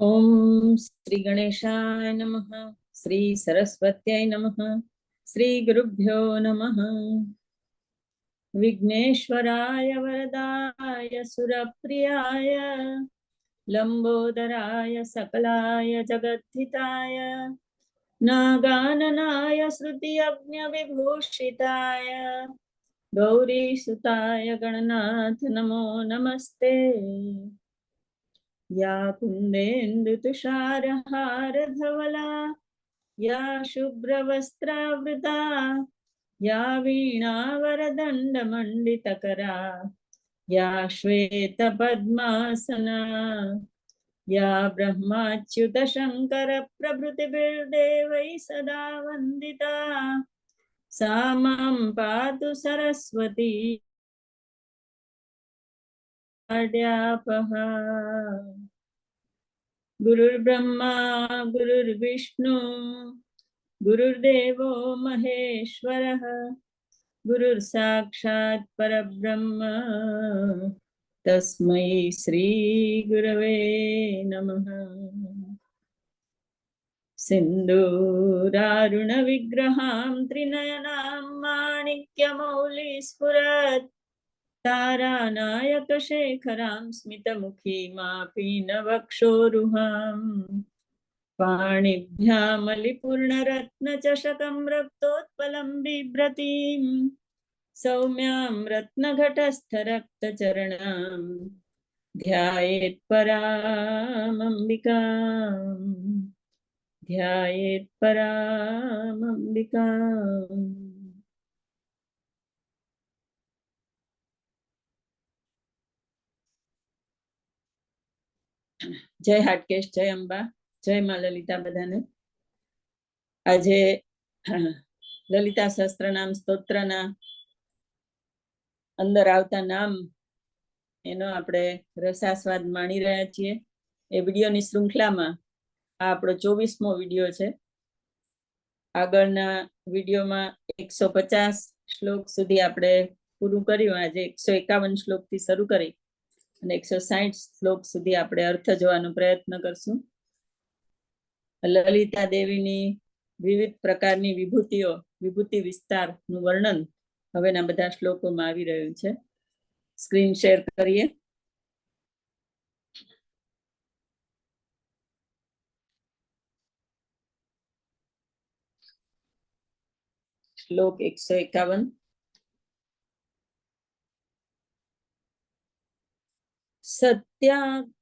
ओम श्री गणेशाय नमः। श्री सरस्वत्यै नमः। श्री गुरुभ्यो नमः। विघ्नेश्वराय वरदाय सुरप्रियाय लंबोदराय सकलाय जगद्धिताय नागाननाय श्रुतियज्ञ विभूषिताय गौरीसुताय गणनाथ नमो नमस्ते। या कुन्देन्दुतुषारहारधवला या शुभ्रवस्त्रावृता या वीणावरदण्डमण्डितकरा या श्वेतपद्मासना या ब्रह्माच्युतशङ्करप्रभृतिभिर्देवैः सदा वन्दिता सा मां पातु सरस्वती अड्यापहा। गुरुर्ब्रह्मा गुरुर्विष्णु गुरुर्देवो महेश्वरः गुरुर्साक्षात् परब्रह्म तस्मै श्री गुरवे नमः। सिन्दूरारुणविग्रहां त्रिनयनां माणिक्यमौलिस्फुरत् तारानायकशेखरां स्मितमुखीमापीनवक्षोरुहाम् पाणिभ्यामलिपूर्णरत्नचषकं रक्तोत्पलं बिभ्रतीं सौम्यां रत्नघटस्थरक्तचरणां ध्यायेत् परामम्बिकाम् ध्यायेत् परामम्बिकाम्। जय हाटकेश, जय अंबा, जय मां ललिता बधाने। આજે લલિતા સહસ્ત્રનામ સ્તોત્રના અંદર આવતા નામ એનો આપણે રસાસ્વાદ માણી રહ્યા છીએ. એ વિડીયોની શૃંખલામાં આ આપણો 24મો વિડીયો છે. આગળના વિડીયોમાં 150 શ્લોક સુધી આપણે પૂરું કર્યું. આજે 151 શ્લોકથી શરૂ કરી અને 160 શ્લોક સુધી આપણે અર્થ જોવાનો પ્રયત્ન કરશું. લલિતા દેવીની વિવિધ પ્રકારની વિભૂતિઓ, વિભૂતિ વિસ્તારનું વર્ણન હવેના બધા શ્લોકોમાં આવી રહ્યું છે. સ્ક્રીન શેર કરીએ. શ્લોક 151.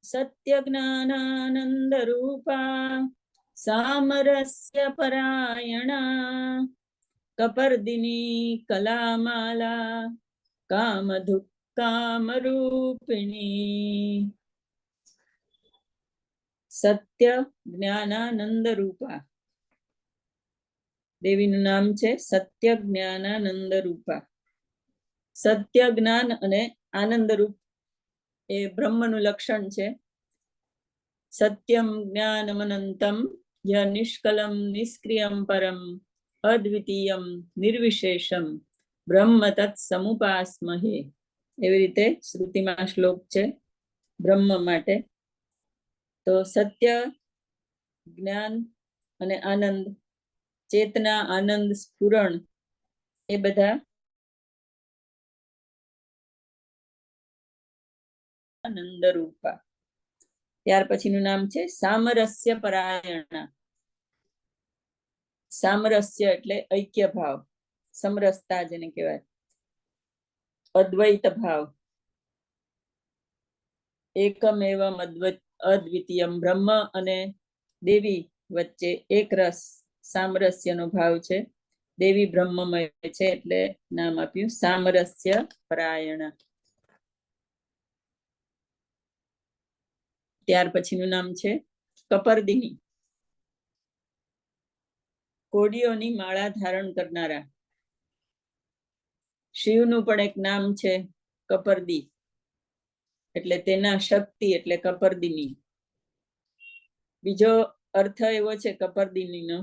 સત્ય જ્ઞાનાનંદ રૂપા સામરસ્ય પરાયણા કપર્દિની કલામાલા કામરૂપિણી. સત્ય જ્ઞાનાનંદ રૂપા દેવીનું નામ છે સત્ય જ્ઞાનાનંદ રૂપા. સત્ય જ્ઞાન અને આનંદ રૂપ એ બ્રહ્મનું લક્ષણ છે. સત્યમ જ્ઞાનમનંતમ ય નિષ્કલમ નિષ્ક્રિયમ પરમ અદ્વિતીયમ નિર્વિશેષમ બ્રહ્મ તત્ સમુપાસ્મહે. એવી રીતે શ્રુતિમાં શ્લોક છે બ્રહ્મ માટે. તો સત્ય, જ્ઞાન અને આનંદ, ચેતના, આનંદ, સ્ફુરણ એ બધા આનંદ રૂપા. ત્યાર પછીનું નામ છે સામરસ્ય પરાયણા. સામરસ્ય એટલે ઐક્ય ભાવ, સમરસતા જેને કહેવાય, અદ્વૈત ભાવ. એકમ એવમ અદ્વિતીયમ, બ્રહ્મ અને દેવી વચ્ચે એક રસ સામરસ્યનો ભાવ છે. દેવી બ્રહ્મમય છે એટલે નામ આપ્યું સામરસ્ય પરાયણા. ત્યાર પછીનું નામ છે કપર્દિની. કોડીઓની માળા ધારણ કરનારા. શિવનું પણ એક નામ છે કપર્દી, એટલે તેના શક્તિ એટલે કપર્દિની. બીજો અર્થ એવો છે કપર્દિનીનો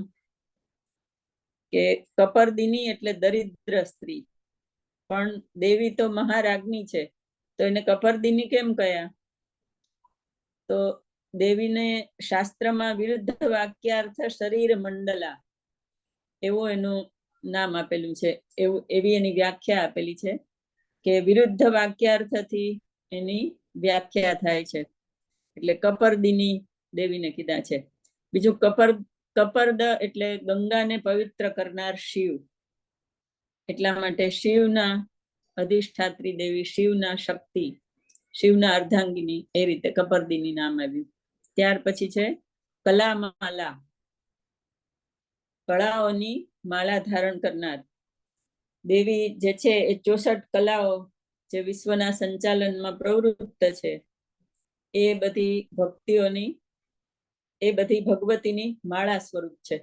કે કપર્દિની એટલે દરિદ્ર સ્ત્રી, પણ દેવી તો મહારાજ્ઞી છે તો એને કપર્દિની કેમ કયા? તો દેવીને શાસ્ત્રમાં વિરુદ્ધ વાક્યાર્થ શરીર મંડલા એવું એનું નામ આપેલું છે. એવી એની વ્યાખ્યા આપેલી છે કે વિરુદ્ધ વાક્યાર્થથી એની વ્યાખ્યા થાય છે. એટલે કપરદિની દેવીને કીધા છે. બીજું કપર્દ એટલે ગંગાને પવિત્ર કરનાર શિવ, એટલા માટે શિવના અધિષ્ઠાત્રી દેવી, શિવના શક્તિ, શિવના અર્ધાંગિની, એ રીતે કપરદિની નામ આવ્યું. ત્યાર પછી છે કલામાલા, કળાઓની માળા ધારણ કરનાર દેવી જે છે એ 64 કલાઓ જે વિશ્વના સંચાલનમાં પ્રવૃત્ત છે એ બધી ભક્તિઓની, એ બધી ભગવતીની માળા સ્વરૂપ છે.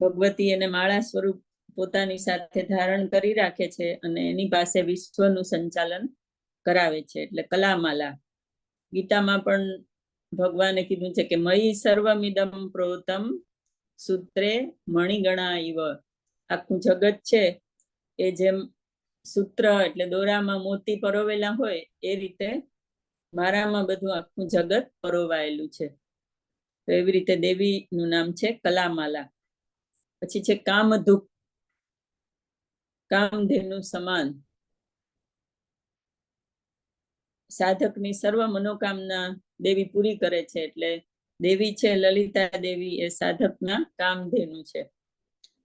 ભગવતી એને માળા સ્વરૂપ પોતાની સાથે ધારણ કરી રાખે છે અને એની પાસે વિશ્વનું સંચાલન કરાવે છે, એટલે કલામાલા. ગીતામાં પણ ભગવાને કીધું છે કે મયી સર્વમિદમ પ્રોતમ સૂત્રે મણિગણા ઇવ. આખું જગત છે એ જેમ સૂત્ર એટલે દોરામાં મોતી પરોવેલા હોય એ રીતે મારામાં બધું આખું જગત પરોવાયેલું છે. તો એવી રીતે દેવીનું નામ છે કલામાલા. પછી છે કામધુક, કામધેનુ સમાન. સાધકની સર્વ મનોકામના દેવી પૂરી કરે છે, એટલે દેવી છે લલિતા દેવી એ સાધકના કામધેનુ છે.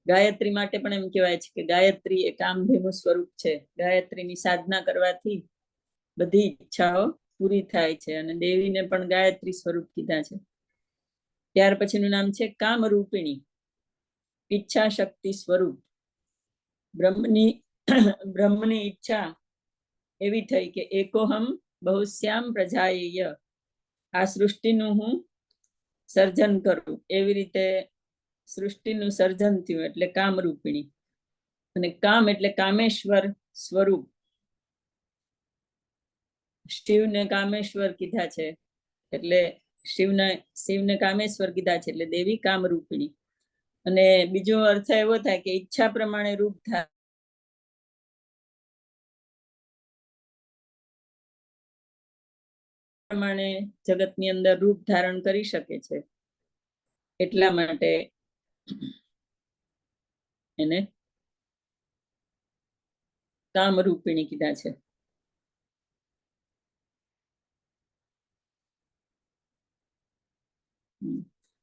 ગાયત્રી માટે પણ એમ કહેવાય છે કે ગાયત્રી એ કામધેનુ સ્વરૂપ છે. ગાયત્રીની સાધના કરવાથી બધી ઈચ્છાઓ પૂરી થાય છે અને દેવીને પણ ગાયત્રી સ્વરૂપ કીધા છે. ત્યાર પછીનું નામ છે કામરૂપિણી, ઈચ્છા શક્તિ સ્વરૂપ. બ્રહ્મની ઈચ્છા એવી થઈ કે એકોહમ બહુશ્યામ પ્રજાયેય, આ સૃષ્ટિનું હું સર્જન કરું. એવી રીતે સૃષ્ટિનું સર્જન થયું એટલે કામરૂપિણી. અને કામ એટલે કામેશ્વર સ્વરૂપ. શિવને કામેશ્વર કીધા છે, એટલે શિવને કામેશ્વર કીધા છે, એટલે દેવી કામરૂપિણી. અને બીજો અર્થ એવો થાય કે ઈચ્છા પ્રમાણે રૂપ ધારણ, પ્રમાણે જગતની અંદર રૂપ ધારણ કરી શકે છે, એટલા માટે એને કામરૂપિણી કીધા છે.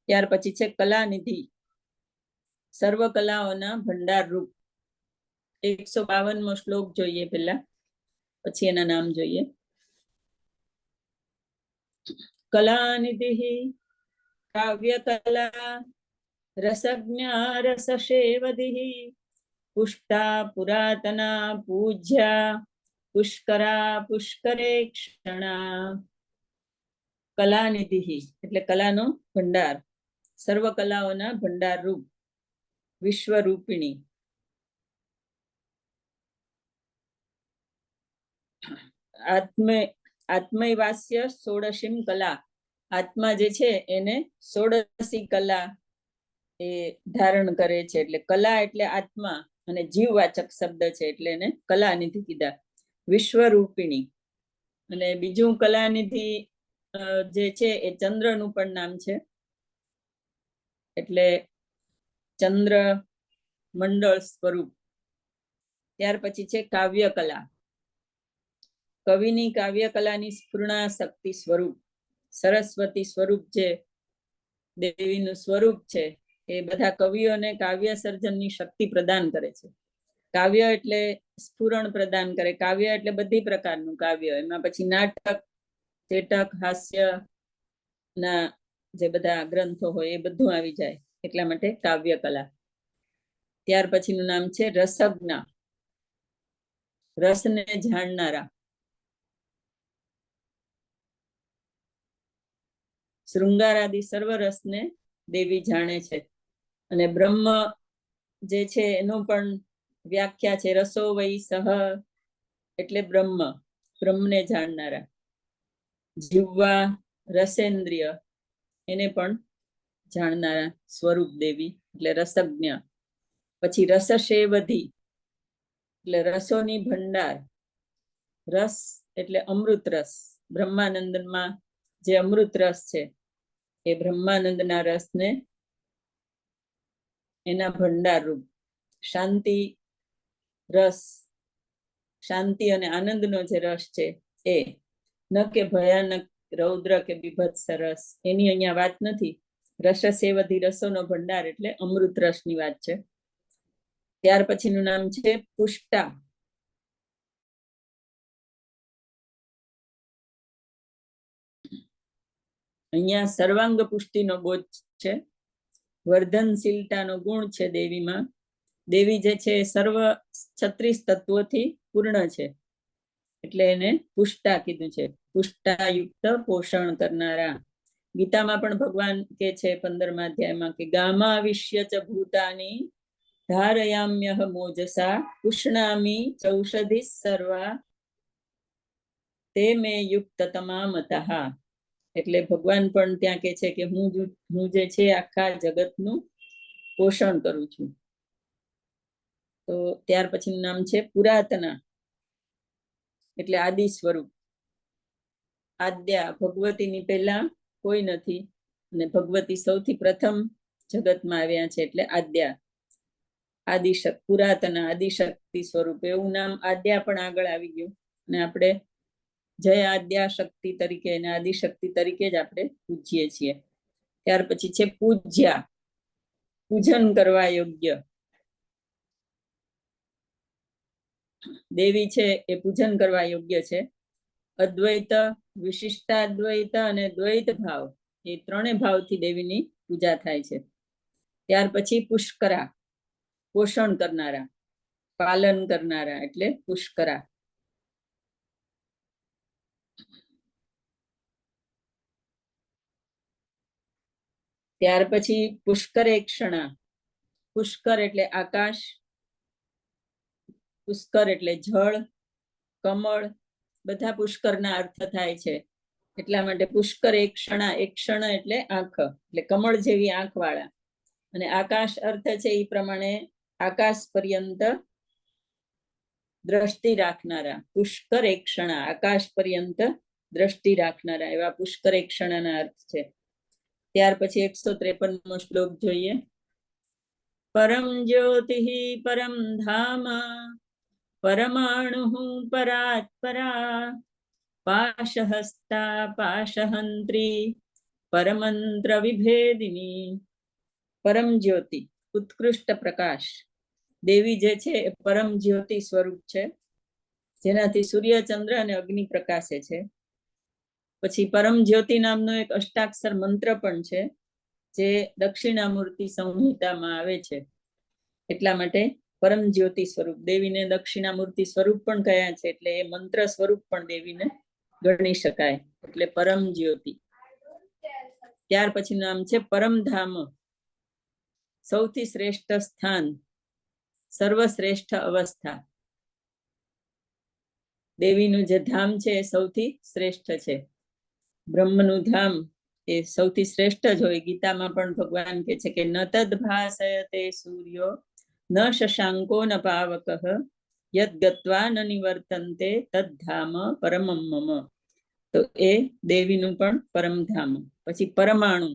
ત્યાર પછી છે કલાનિધિ, સર્વ કલાઓના ભંડાર રૂપ. 152મો શ્લોક જોઈએ પેલા, પછી એના નામ જોઈએ. કલાનિધિ કાવ્યકલા રસજ્ઞા રસસેવધિ પુષ્ટા પુરાતના પૂજ્યા પુષ્કરા પુષ્કરે ક્ષણા. કલાનિધિ એટલે કલાનો ભંડાર, સર્વ કલાઓના ભંડાર રૂપ, વિશ્વરૂપિણી. આત્મૈવાસ્ય ષોડશીમ કલા, આત્મા જે છે એને 16 કલા એ ધારણ કરે છે. એટલે કલા એટલે આત્મા અને જીવવાચક શબ્દ છે, એટલે એને કલાનિધિ કીધા, વિશ્વરૂપિણી. અને બીજું કલાનિધિ જે છે એ ચંદ્રનું પણ નામ છે, એટલે ચંદ્ર મંડળ સ્વરૂપ. ત્યાર પછી છે કાવ્યકલા, કવિની કાવ્યકલાની સ્ફૂર્ણા શક્તિ સ્વરૂપ. સરસ્વતી સ્વરૂપ જે દેવીનું સ્વરૂપ છે એ બધા કવિઓને કાવ્ય સર્જનની શક્તિ પ્રદાન કરે છે. કાવ્ય એટલે સ્ફુરણ પ્રદાન કરે. કાવ્ય એટલે બધી પ્રકારનું કાવ્ય, એમાં પછી નાટક, ચેટક, હાસ્ય ના જે બધા ગ્રંથો હોય એ બધું આવી જાય, એટલા માટે કાવ્ય કલા. ત્યાર પછીનું નામ છે રસજ્ઞા, રસને જાણનારા. શૃંગાર આદિ સર્વ રસને દેવી જાણે છે. અને બ્રહ્મ જે છે એનું પણ વ્યાખ્યા છે, રસો વૈ સહ એટલે બ્રહ્મને જાણનારા. જીવવા રસેન્દ્રિય એને પણ જાણનારા સ્વરૂપ દેવી, એટલે રસજ્ઞ. પછી રસસેવધિ એટલે રસોની ભંડાર. રસ એટલે અમૃત રસ, બ્રહ્માનંદમાં જે અમૃત રસ છે એ બ્રહ્માનંદના રસને એના ભંડાર રૂપ શાંતિ રસ, શાંતિ અને આનંદનો જે રસ છે એ, ન કે ભયાનક રૌદ્ર કે બીભત્સ રસ, એની અહીંયા વાત નથી. રસ સેવધી રસોનો ભંડાર એટલે અમૃત રસની વાત છે. ત્યાર પછીનું નામ છે પુષ્ટા. અહીંયા સર્વાંગ પુષ્ટિનો બોધ છે. વર્ધનશીલતાનો ગુણ છે દેવીમાં. દેવી જે છે સર્વ 36 તત્વોથી પૂર્ણ છે એટલે એને પુષ્ટા કીધું છે. પુષ્ટાયુક્ત પોષણ કરનારા. ગીતામાં પણ ભગવાન કે છે 15મા અધ્યાયમાં કે ગામાવિશ્ય ચ ભૂતાની ધારયામ્યહ મોજસા પુષ્ણામી ચૌષધિ સર્વા તે મે યુક્ત તમામતઃ. એટલે ભગવાન પણ ત્યાં કે છે કે હું જે છે આખા જગતનું પોષણ કરું છું. તો ત્યાર પછીનું નામ છે પુરાતના એટલે આદિ સ્વરૂપ. આદ્યા, ભગવતીની પહેલા કોઈ નથી અને ભગવતી સૌથી પ્રથમ જગતમાં આવ્યા છે એટલે આદ્યા. આદિશક્તિ, પુરાતના આદિશક્તિ સ્વરૂપ એવું નામ આદ્યા પણ આગળ આવી ગયું અને આપણે જય આદ્યા શક્તિ તરીકે અને આદિશક્તિ તરીકે જ આપણે પૂજીએ છીએ. ત્યાર પછી છે પૂજ્યા, પૂજન કરવા યોગ્ય. દેવી છે એ પૂજન કરવા યોગ્ય છે. અદ્વૈત, વિશિષ્ટાદ્વૈત અને દ્વૈત ભાવ એ ત્રણેય ભાવથી દેવીની પૂજા થાય છે. ત્યાર પછી પુષ્કરા, પોષણ કરનારા, પાલન કરનારા એટલે પુષ્કરા. ત્યાર પછી પુષ્કરેક્ષણા. પુષ્કર એટલે આકાશ, પુષ્કર એટલે જળ, કમળ, બધા પુષ્કરના અર્થ થાય છે. એટલા માટે પુષ્કર એક ક્ષણ એટલે આંખ, એટલે કમળ જેવી આંખ વાળા. અને આકાશ અર્થ છે એ પ્રમાણે આકાશ પર્યંત દ્રષ્ટિ રાખનારા. પુષ્કર એક ક્ષણ, આકાશ પર્યંત દ્રષ્ટિ રાખનારા એવા પુષ્કર એક ક્ષણના અર્થ છે. ત્યાર પછી 153મો શ્લોક જોઈએ. પરમ જ્યોતિ પરમ ધામ પરમાણુ પરાત્પરા પાશહસ્તા પાશહંત્રી પરમંત્ર વિભેદિની. પરમ જ્યોતિ, ઉત્કૃષ્ટ પ્રકાશ. દેવી જે છે એ પરમ જ્યોતિ સ્વરૂપ છે જેનાથી સૂર્ય, ચંદ્ર અને અગ્નિ પ્રકાશે છે. પછી પરમ જ્યોતિ નામનો એક અષ્ટાક્ષર મંત્ર પણ છે જે દક્ષિણામૂર્તિ સંહિતામાં આવે છે. એટલા માટે પરમ જ્યોતિ સ્વરૂપ દેવીને દક્ષિણામૂર્તિ સ્વરૂપ પણ કહ્યા છે એટલે એ મંત્ર સ્વરૂપ પણ દેવીને ગણી શકાય એટલે પરમ જ્યોતિ. ત્યાર પછી નામ છે પરમધામ, સૌથી શ્રેષ્ઠ સ્થાન, સર્વશ્રેષ્ઠ અવસ્થા. દેવીનું જે ધામ છે એ સૌથી શ્રેષ્ઠ છે. બ્રહ્મનું ધામ એ સૌથી શ્રેષ્ઠ જ હોય. ગીતામાં પણ ભગવાન કે છે કે ન તદ ભાસયતે સૂર્યો ન શશાંકો ન પાવકઃ યદ ગત્વા ન નિવર્તન્તે તદ ધામ પરમમ મમ. તો એ દેવીનું પણ પરમધામ. પછી પરમાણુ,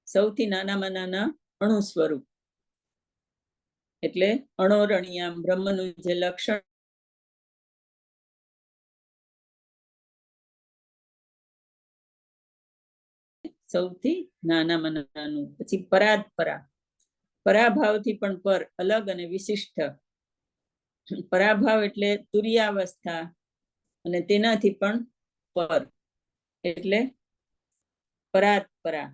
સૌથી નાનામાં નાના અણુ સ્વરૂપ એટલે અણોરણિયામ, બ્રહ્મનું જે લક્ષણ સૌથી નાનામાં નાનું. પછી પરાત્પરા, પરાભાવથી પણ પર, અલગ અને વિશિષ્ટ. પરાભાવ એટલે તુર્યાવસ્થા અને તેનાથી પણ પર એટલે પરાત્પરા.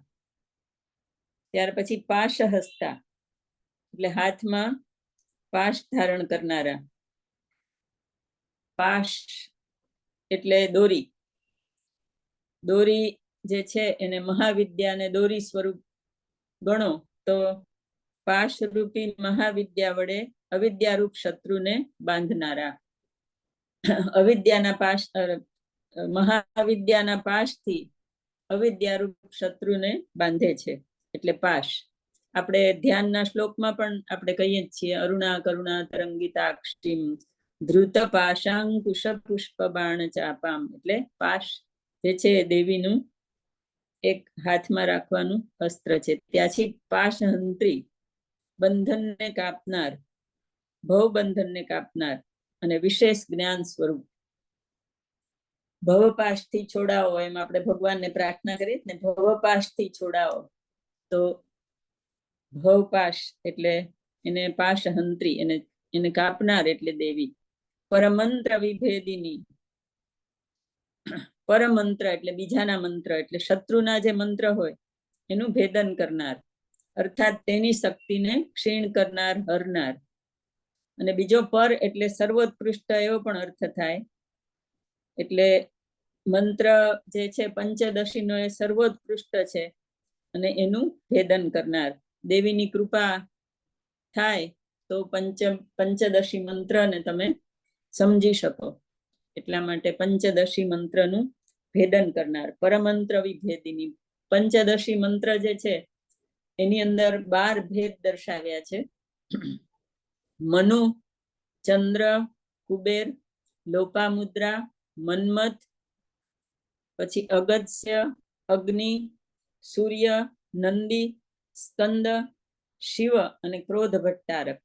ત્યાર પછી પાશહસ્તા એટલે હાથમાં પાશ ધારણ કરનારા. પાશ એટલે દોરી. દોરી જે છે એને મહાવિદ્યાને દોરી સ્વરૂપ ગણો તો પાશ રૂપી મહાવિદ્યા વડે અવિદ્યારૂપ શત્રુને બાંધનારા. અવિદ્યાના પાશ, મહાવિદ્યાના પાશથી અવિદ્યારૂપ શત્રુને બાંધે છે એટલે પાશ. આપણે ધ્યાનના શ્લોકમાં પણ આપણે કહીએ છીએ અરુણા કરુણા તરંગિતાક્ષીમ ધૃત પાશાંકુશ પુષ્પ બાણ ચાપામ. એટલે પાશ જે છે દેવીનું એક હાથમાં રાખવાનું અસ્ત્ર છે. ત્યાંથી પાશહંત્રી, બંધનને કાપનાર, ભવબંધનને કાપનાર અને વિશેષ જ્ઞાન સ્વરૂપ. ભવપાશથી છોડાવો એમ આપણે ભગવાનને પ્રાર્થના કરીએ ને, ભવપાશથી છોડાવો. તો ભવપાશ એટલે એને પાશહંત્રી, એને કાપનાર એટલે દેવી. પરમંત્ર વિભેદિની, પરમંત્ર એટલે બીજાના મંત્ર, એટલે શત્રુના જે મંત્ર હોય એનું ભેદન કરનાર, અર્થાત તેની શક્તિને ક્ષીણ કરનાર, હરનાર. અને બીજો પર એટલે સર્વોત્કૃષ્ટ એવો પણ અર્થ થાય. એટલે મંત્ર જે છે પંચદશીનો એ સર્વોત્કૃષ્ટ છે અને એનું ભેદન કરનાર. દેવીની કૃપા થાય તો પંચદશી મંત્રને તમે સમજી શકો, એટલા માટે પંચદશી મંત્રનું ભેદન કરનાર. પરમંત્ર વિભેદિની, પંચદશી મંત્ર જે છે એની અંદર 12 ભેદ દર્શાવ્યા છે. મનુ, ચંદ્ર, કુબેર, લોપામુદ્રા, મન્મથ, પછી અગત્ય, અગ્નિ, સૂર્ય, નંદી, સ્કંદ, શિવ અને ક્રોધ ભટ્ટારક,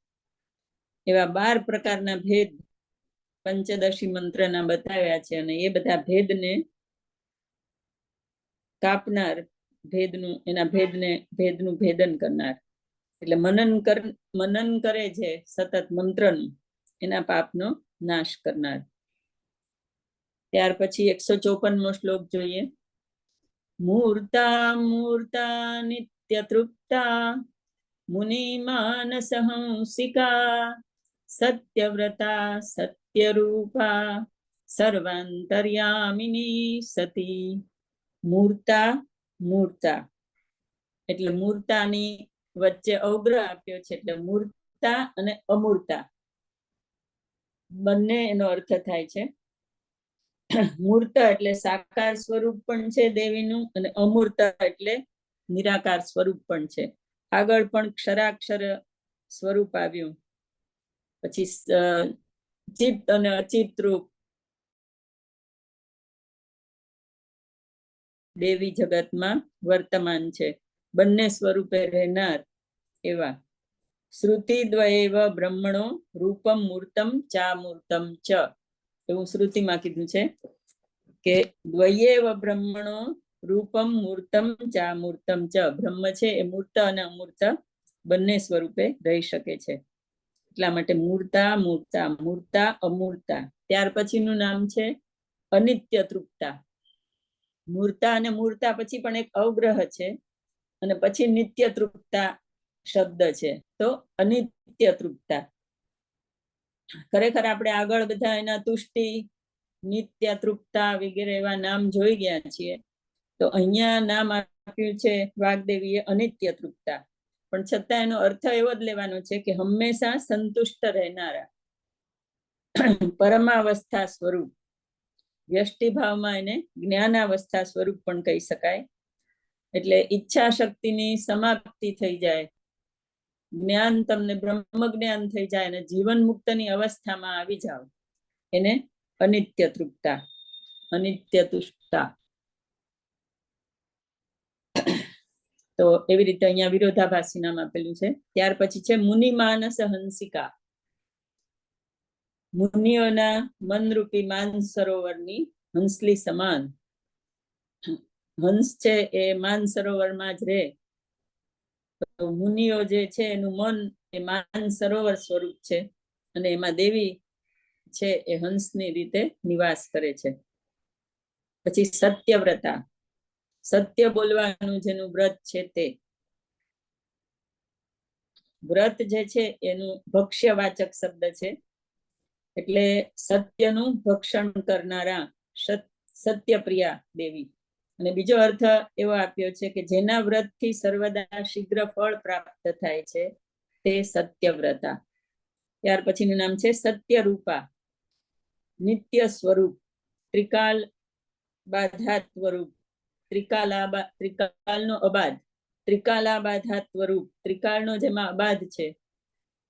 એવા 12 પ્રકારના ભેદ પંચદશી મંત્રના બતાવ્યા છે. અને એ બધા ભેદને કાપનાર, એના ભેદનું ભેદન કરનાર. એટલે મનન કરે છે સતત મંત્રનું, એના પાપનો નાશ કરનાર. ત્યાર પછી 154મો શ્લોક જોઈએ. મૂર્તા મૂર્તા નિત્ય તૃપ્તા મુનિ માનસ હંસિકા સત્યવ્રતા સત્યરૂપા સર્વાંતર્યામિની સતી. મૂર્તા મૂર્તા એટલે મૂર્તાની વચ્ચે અવગ્રહ આપ્યો છે, એટલે મૂર્તા અને અમૂર્તા બંને એનો અર્થ થાય છે. મૂર્ત એટલે સાકાર સ્વરૂપ પણ છે દેવીનું, અને અમૂર્ત એટલે નિરાકાર સ્વરૂપ પણ છે. આગળ પણ ક્ષરાક્ષર સ્વરૂપ આવ્યું, પછી ચિત્ત અને અચિત રૂપ દેવી જગતમાં વર્તમાન છે, બંને સ્વરૂપે રહેનાર એવા. શ્રુતિ દ્વયેવ બ્રહ્મણો રૂપમ મૂર્તમ ચા મૂર્તમ ચ, એવું શ્રુતિમાં કીધું છે કે દ્વયેવ બ્રહ્મણો રૂપમ મૂર્તમ ચા મૂર્તમ ચ, બ્રહ્મ છે એ મૂર્ત અને અમૂર્ત બંને સ્વરૂપે રહી શકે છે. એટલા માટે મૂર્તા મૂર્તા, મૂર્તા અમૂર્તા. ત્યાર પછીનું નામ છે અનિત્ય તૃપ્તા. મૂર્તા અને મૂર્તા પછી પણ એક અવગ્રહ છે, અને પછી નિત્ય તૃપ્તા શબ્દ છે. તો અનિત્ય તૃપ્તા, ખરેખર આપણે આગળ બધા એના તુષ્ટિ, નિત્ય તૃપ્તા વગેરે એવા નામ જોઈ ગયા છીએ. તો અહીંયા નામ આપ્યું છે વાગ્દેવીએ અનિત્ય તૃપ્તા, પણ છતાં એનો અર્થ એવો જ લેવાનો છે કે હંમેશા સંતુષ્ટ રહેનારા, પરમાવસ્થા સ્વરૂપ. વ્યષ્ટિ ભાવમાં એને જ્ઞાનાવસ્થા સ્વરૂપ પણ કહી શકાય. એટલે ઈચ્છા શક્તિની સમાપ્તિ થઈ જાય, જ્ઞાન તમને બ્રહ્મ જ્ઞાન થઈ જાય અને જીવન મુક્તની અવસ્થામાં આવી જાવ, એને અનિત્ય તૃપ્તા, અનિત્ય તુષ્ટા. તો એવી રીતે અહીંયા વિરોધાભાસી નામ આપેલું છે. ત્યાર પછી છે મુનિ માનસ હંસિકા. મુનિઓના મનરૂપી માન સરોવરની હંસલી સમાન. હંસ છે એ માન સરોવરમાં જ રહે, તો મુનિઓ જે છે એનું મન એ માન સરોવર સ્વરૂપ છે, અને એમાં દેવી છે એ હંસની રીતે નિવાસ કરે છે. પછી સત્યવ્રતા, સત્ય બોલવાનું જેનું વ્રત છે તે. વ્રત જે છે એનું ભક્ષ્યવાચક શબ્દ છે, એટલે સત્યનું ભક્ષણ કરનારા, સત્યપ્રિયા દેવી. અને બીજો અર્થ એવો આપ્યો છે કે જેના વ્રતથી સર્વદા શીઘ્ર ફળ પ્રાપ્ત થાય છે તે સત્યવ્રતા. ત્યાર પછીનું નામ છે સત્યરૂપા, નિત્ય સ્વરૂપ, ત્રિકાલ બાધાત્વરૂપ, ત્રિકાલનો અબાધ, ત્રિકાલા બાધાત્વરૂપ, ત્રિકાળનો જેમાં અબાધ છે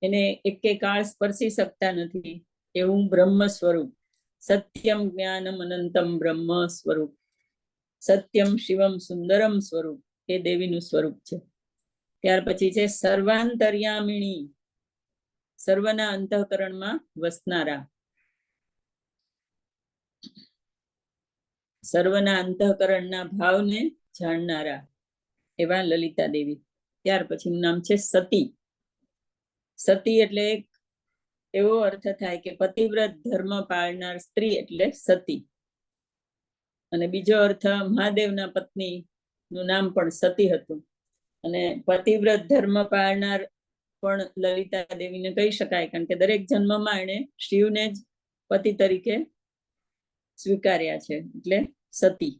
એને એકે કાળ સ્પર્શી શકતા નથી એવું બ્રહ્મ સ્વરૂપ. સત્યમ જ્ઞાનમ અનંતમ બ્રહ્મ સ્વરૂપ. સત્યમ શિવમ સુંદરમ સ્વરૂપ એ દેવીનું સ્વરૂપ છે. ત્યાર પછી છે સર્વાંતર્યામિણી, સર્વના અંતઃકરણમાં વસનારા, સર્વના અંતઃકરણના ભાવને જાણનારા એવા લલિતા દેવી. ત્યાર પછીનું નામ છે સતી. સતી એટલે એક એવો અર્થ થાય કે પતિવ્રત ધર્મ પાળનાર સ્ત્રી એટલે સતી. અને બીજો અર્થ મહાદેવના પત્ની નું નામ પણ સતી હતું. અને પતિવ્રત ધર્મ પાળનાર પણ લલિતા દેવીને કહી શકાય, કારણ કે દરેક જન્મમાં એને શિવને જ પતિ તરીકે સ્વીકાર્યા છે, એટલે સતી.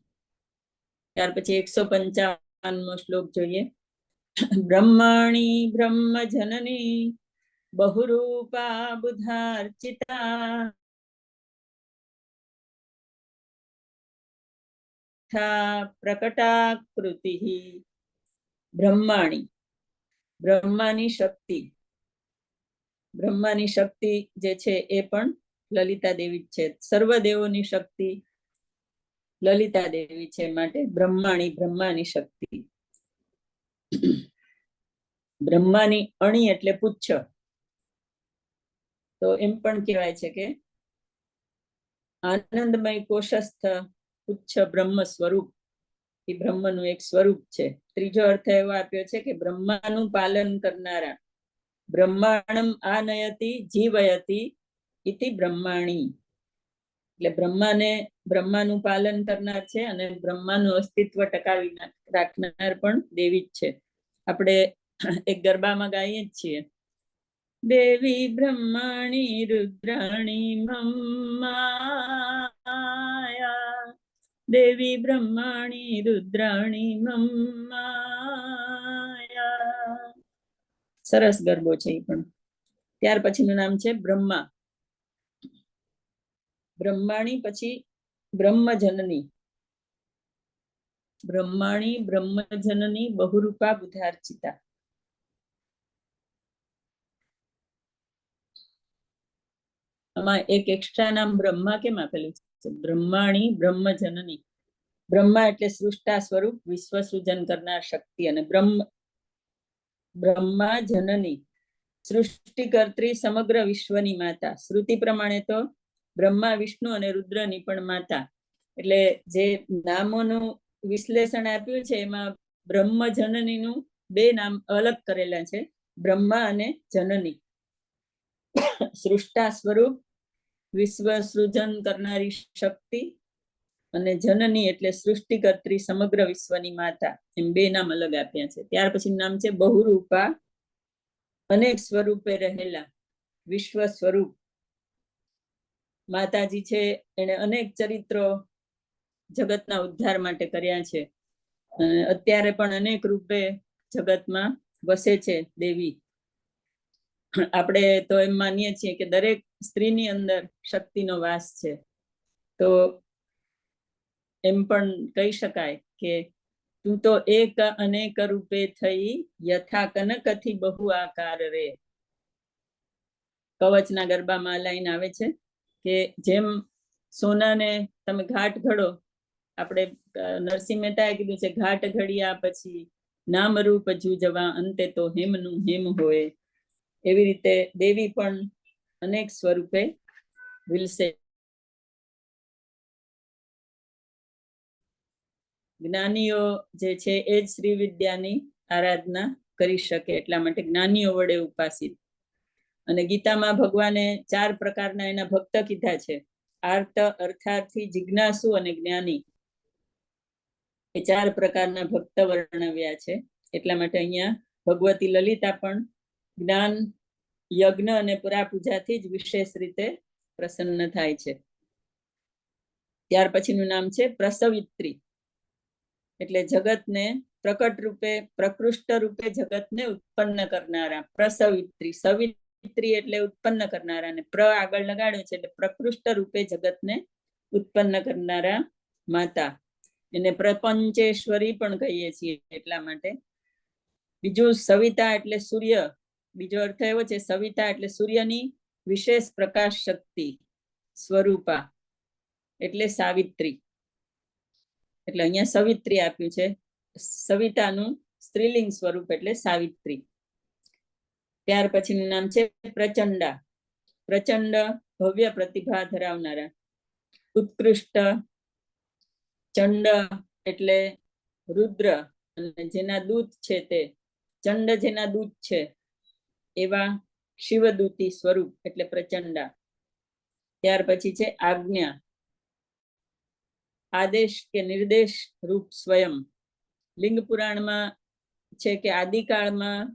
ત્યાર પછી 155મો શ્લોક જોઈએ. બ્રહ્માણી બ્રહ્મ જનની બહુરૂપા બુધાર્ચિતા પ્રકટાકૃતિ. બ્રહ્માણી, બ્રહ્માની શક્તિ. બ્રહ્માની શક્તિ જે છે એ પણ લલિતા દેવી છે. સર્વદેવોની શક્તિ લલિતા દેવી છે, માટે બ્રહ્માણી, બ્રહ્માની શક્તિ. બ્રહ્માની અણી એટલે પુચ્છ. તો એમ પણ કહેવાય છે કે આનંદમય કોશસ્થ પુચ્છ બ્રહ્મ સ્વરૂપ એ બ્રહ્મનું એક સ્વરૂપ છે. ત્રીજો અર્થ એવો આપ્યો છે કે બ્રહ્માનું પાલન કરનારા. બ્રહ્માણમ આનયતિ જીવયતિ ઇતિ બ્રહ્માણી, એટલે બ્રહ્માનું પાલન કરનાર છે અને બ્રહ્માનું અસ્તિત્વ ટકાવી રાખનાર પણ દેવી જ છે. આપણે એક ગરબામાં ગાઈએ જ છીએ, દેવી બ્રહ્માણી રુદ્રાણી મમ્માયા, દેવી બ્રહ્માણી રુદ્રાણી મમ્માયા. સરસ ગરબો છે એ પણ. ત્યાર પછીનું નામ છે બ્રહ્મા. બ્રહ્માણી પછી બ્રહ્મજનની. બ્રહ્માણી બ્રહ્મજનની બહુરૂપા બુધાર્ચિતા. આમાં એક એક્સ્ટ્રા નામ બ્રહ્મા કેમ આપેલું છે? બ્રહ્માણી બ્રહ્મજનની. બ્રહ્મા એટલે સૃષ્ટા સ્વરૂપ, વિશ્વ સૃજન કરનાર શક્તિ. અને બ્રહ્મા જનની, સૃષ્ટિકર્ત્રી સમગ્ર વિશ્વની માતા. શ્રુતિ પ્રમાણે તો બ્રહ્મા, વિષ્ણુ અને રુદ્રની પણ માતા. એટલે જે નામોનું વિશ્લેષણ આપ્યું છે એમાં બ્રહ્મ જનનીનું બે નામ અલગ કરેલા છે, બ્રહ્મા અને જનની. સૃષ્ટા સ્વરૂપ, વિશ્વ સૃજન કરનારી શક્તિ, અને જનની એટલે સૃષ્ટિકર્ત્રી સમગ્ર વિશ્વની માતા. એમ બે નામ અલગ આપ્યા છે. ત્યાર પછી નામ છે બહુરૂપા, અનેક સ્વરૂપે રહેલા, વિશ્વ સ્વરૂપ. માતાજી છે એને અનેક ચરિત્રો જગતના ઉદ્ધાર માટે કર્યા છે. અત્યારે પણ અનેક રૂપે જગતમાં વસે છે દેવી. આપણે તો એમ માનીએ છીએ કે દરેક સ્ત્રીની અંદર શક્તિનો વાસ છે. તો એમ પણ કહી શકાય કે તું તો એક અનેક રૂપે થઈ, યથા કનકથી બહુ આકાર રે. કવચના ગરબામાં લાઈન આવે છે કે જેમ સોનાને તમે ઘાટ ઘડો, આપણે નરસિંહ મહેતાએ કીધું છે ઘાટ ઘડ્યા પછી નામ રૂપ જુજવા, અંતે તો હેમનું હેમ હોય. એવી રીતે દેવી પણ અનેક સ્વરૂપે વિલસે. જ્ઞાનીઓ જે છે એ જ શ્રી વિદ્યાની આરાધના કરી શકે, એટલા માટે જ્ઞાનીઓ વડે ઉપાસિત. અને ગીતામાં ભગવાને 4 પ્રકારના એના ભક્ત કીધા છે, આર્ત, અર્થાર્થી, જિજ્ઞાસુ અને જ્ઞાની. એ 4 પ્રકારના ભક્ત વર્ણવ્યા છે. એટલા માટે અહીંયા ભગવતી લલિતા પણ જ્ઞાન, યજ્ઞ અને પુરાપૂજાથી જ વિશેષ રીતે પ્રસન્ન થાય છે. ત્યાર પછીનું નામ છે પ્રસવિત્રી, એટલે જગતને પ્રકટ રૂપે, પ્રકૃષ્ટ રૂપે જગતને ઉત્પન્ન કરનારા. પ્રસવિત્રી, સવિત્રી એટલે ઉત્પન્ન કરનારા, ને પ્ર આગળ લગાડ્યું છે એટલે પ્રકૃષ્ટ રૂપે જગતને ઉત્પન્ન કરનારા માતા. એને પ્રપંચેશ્વરી પણ કહીએ છીએ એટલા માટે. બીજું સવિતા એટલે સૂર્ય. બીજો અર્થ એવો છે, સવિતા એટલે સૂર્યની વિશેષ પ્રકાશ શક્તિ સ્વરૂપા, એટલે સાવિત્રી. એટલે અહીંયા સવિત્રી આપ્યું છે. સવિતાનું સ્ત્રીલિંગ સ્વરૂપ એટલે સાવિત્રી. ત્યાર પછીનું નામ છે પ્રચંડા. પ્રચંડ ભવ્ય પ્રતિભા ધરાવનારા. ઉત્કૃષ્ટ, ચંડ એટલે રુદ્ર અને જેના દૂત છે તે, ચંડ જેના દૂત છે એવા શિવદૂતી સ્વરૂપ એટલે પ્રચંડા. ત્યાર પછી છે આજ્ઞા. આદેશ કે નિર્દેશ રૂપ સ્વયં. લિંગ પુરાણમાં છે કે આદિકાળમાં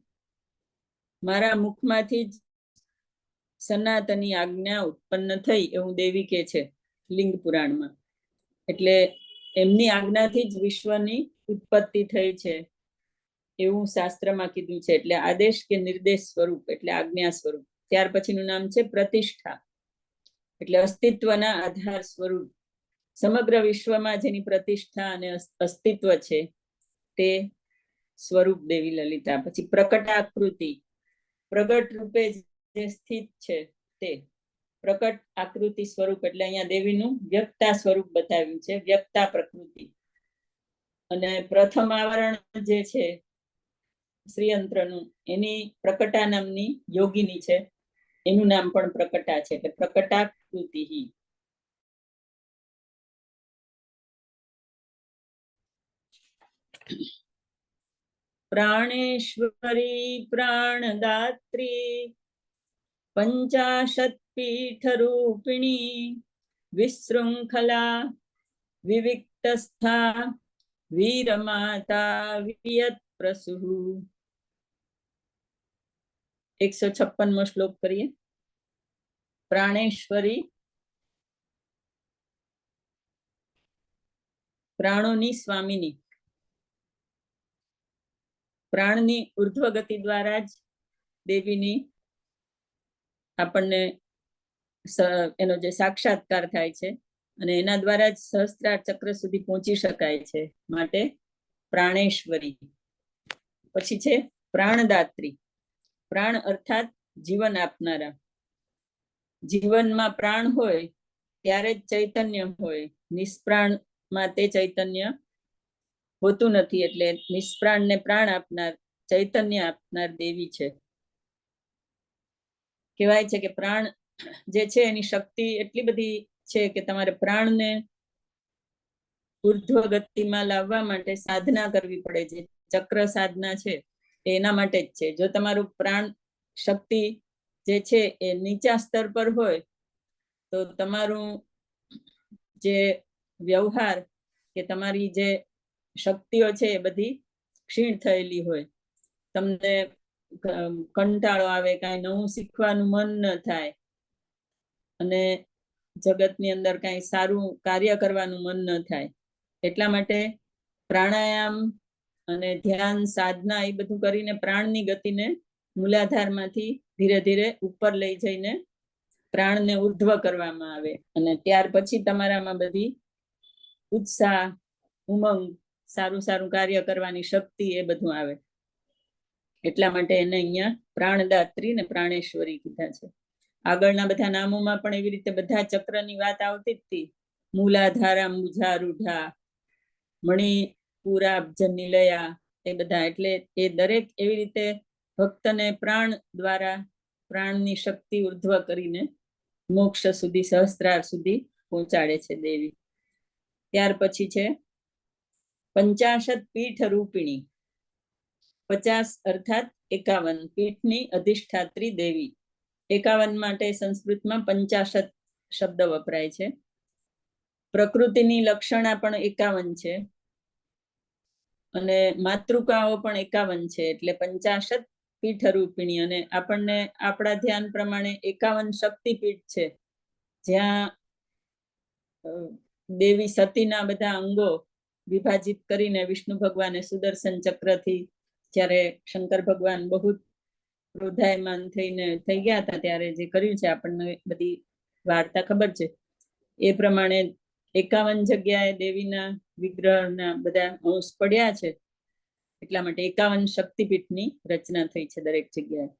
મારા મુખમાંથી જ સનાતની આજ્ઞા ઉત્પન્ન થઈ એવું દેવી કે છે લિંગ પુરાણમાં. એટલે એમની આજ્ઞાથી જ વિશ્વની ઉત્પત્તિ થઈ છે એવું શાસ્ત્રમાં કીધું છે. એટલે આદેશ કે નિર્દેશ સ્વરૂપ એટલે આજ્ઞા સ્વરૂપ. ત્યાર પછીનું નામ છે પ્રતિષ્ઠા એટલે અસ્તિત્વના આધાર સ્વરૂપ. સમગ્ર વિશ્વમાં જેની પ્રતિષ્ઠા અને અસ્તિત્વ છે તે સ્વરૂપ દેવી લલિતા. પછી પ્રકટાકૃતિ, પ્રગટ રૂપે જે સ્થિત છે તે પ્રકટ આકૃતિ સ્વરૂપ એટલે અહીંયા દેવીનું વ્યક્તા સ્વરૂપ બતાવ્યું છે, વ્યક્તા પ્રકૃતિ. અને પ્રથમ આવરણ જે છે શ્રીયંત્રનું એની પ્રકટા નામની યોગીની છે, એનું નામ પણ પ્રકટા છે એટલે પ્રકટાકૃતિ. પ્રાણેશ્વરી પ્રાણદાત્રી પંચાશત પીઠ રૂપિણી વિશૃંખલા વિવિક્તસ્થા વીરમાતા વિયત પ્રસુ. 156મો શ્લોક કરીએ. પ્રાણેશ્વરી પ્રાણોની સ્વામીની. પ્રાણની ઉર્ધ્વ ગતિ દ્વારા જ દેવીની આપણને એનો જે સાક્ષાત્કાર થાય છે અને એના દ્વારા જ સહસ્ત્રાર ચક્ર સુધી પહોંચી શકાય છે, માટે પ્રાણેશ્વરી. પછી છે પ્રાણદાત્રી. પ્રાણ અર્થાત જીવન આપનારા. જીવનમાં પ્રાણ હોય ત્યારે જ ચૈતન્ય હોય, નિષ્પ્રાણમાં તે ચૈતન્ય હોતું નથી. એટલે નિષ્પ્રાણને પ્રાણ આપનાર, ચૈતન્ય આપનાર દેવી છે. કહેવાય છે કે પ્રાણ જે છે એની શક્તિ એટલી બધી છે કે તમારે પ્રાણને ઉર્ધ્વ ગતિમાં લાવવા માટે સાધના કરવી પડે છે. ચક્ર સાધના છે એના માટે જ છે. જો તમારું પ્રાણ શક્તિ જે છે એ નીચા સ્તર પર હોય તો તમારું જે વ્યવહાર કે તમારી જે શક્તિઓ છે એ બધી ક્ષીણ થયેલી હોય. તમને કંટાળો આવે, કાંઈ નવું શીખવાનું મન ન થાય અને જગતની અંદર કાંઈ સારું કાર્ય કરવાનું મન ન થાય. એટલા માટે પ્રાણાયામ અને ધ્યાન સાધના એ બધું કરીને પ્રાણની ગતિને મૂલાધારમાંથી ધીરે ધીરે ઉપર લઈ જઈને પ્રાણને ઉર્ધ્વ કરવામાં આવે અને ત્યાર પછી તમારામાં બધી ઉત્સાહ, ઉમંગ, સારું સારું કાર્ય કરવાની શક્તિ એ બધું આવે. એટલા માટે એને અહીંયા પ્રાણદાત્રી ને પ્રાણેશ્વરી કીધા છે. આગળના બધા નામોમાં પણ એવી રીતે બધા ચક્રની વાત આવતી જ હતી. મૂલાધારા, મુજારૂઢા, મણિપુરાબ્જ નિલયા, એ બધા. એટલે એ દરેક એવી રીતે ભક્તને પ્રાણ દ્વારા પ્રાણની શક્તિ ઉર્ધ્વ કરીને મોક્ષ સુધી, સહસ્ત્રાર સુધી પહોંચાડે છે દેવી. ત્યાર પછી છે પંચાશત પીઠ રૂપિણી. 50 અર્થાત 51 પીઠની અધિષ્ઠાત્રી દેવી. 51 માટે સંસ્કૃતમાં 50 શબ્દ વપરાય છે. પ્રકૃતિની લક્ષણા પણ 51 છે અને માતૃકાઓ પણ 51 છે. એટલે 50 પીઠ રૂપિણી. અને આપણને આપણા ધ્યાન પ્રમાણે 51 શક્તિપીઠ છે, જ્યાં દેવી સતીના બધા અંગો વિભાજિત કરીને વિષ્ણુ ભગવાને સુદર્શન ચક્રથી, જ્યારે શંકર ભગવાન બહુ ક્રોધાયમાન થઈને થઈ ગયા હતા ત્યારે જે કર્યું છે આપણને બધી વાર્તા ખબર છે. એ પ્રમાણે 51 જગ્યાએ દેવીના વિગ્રહના બધા અંશ પડ્યા છે. એટલા માટે 51 શક્તિપીઠની રચના થઈ છે દરેક જગ્યાએ.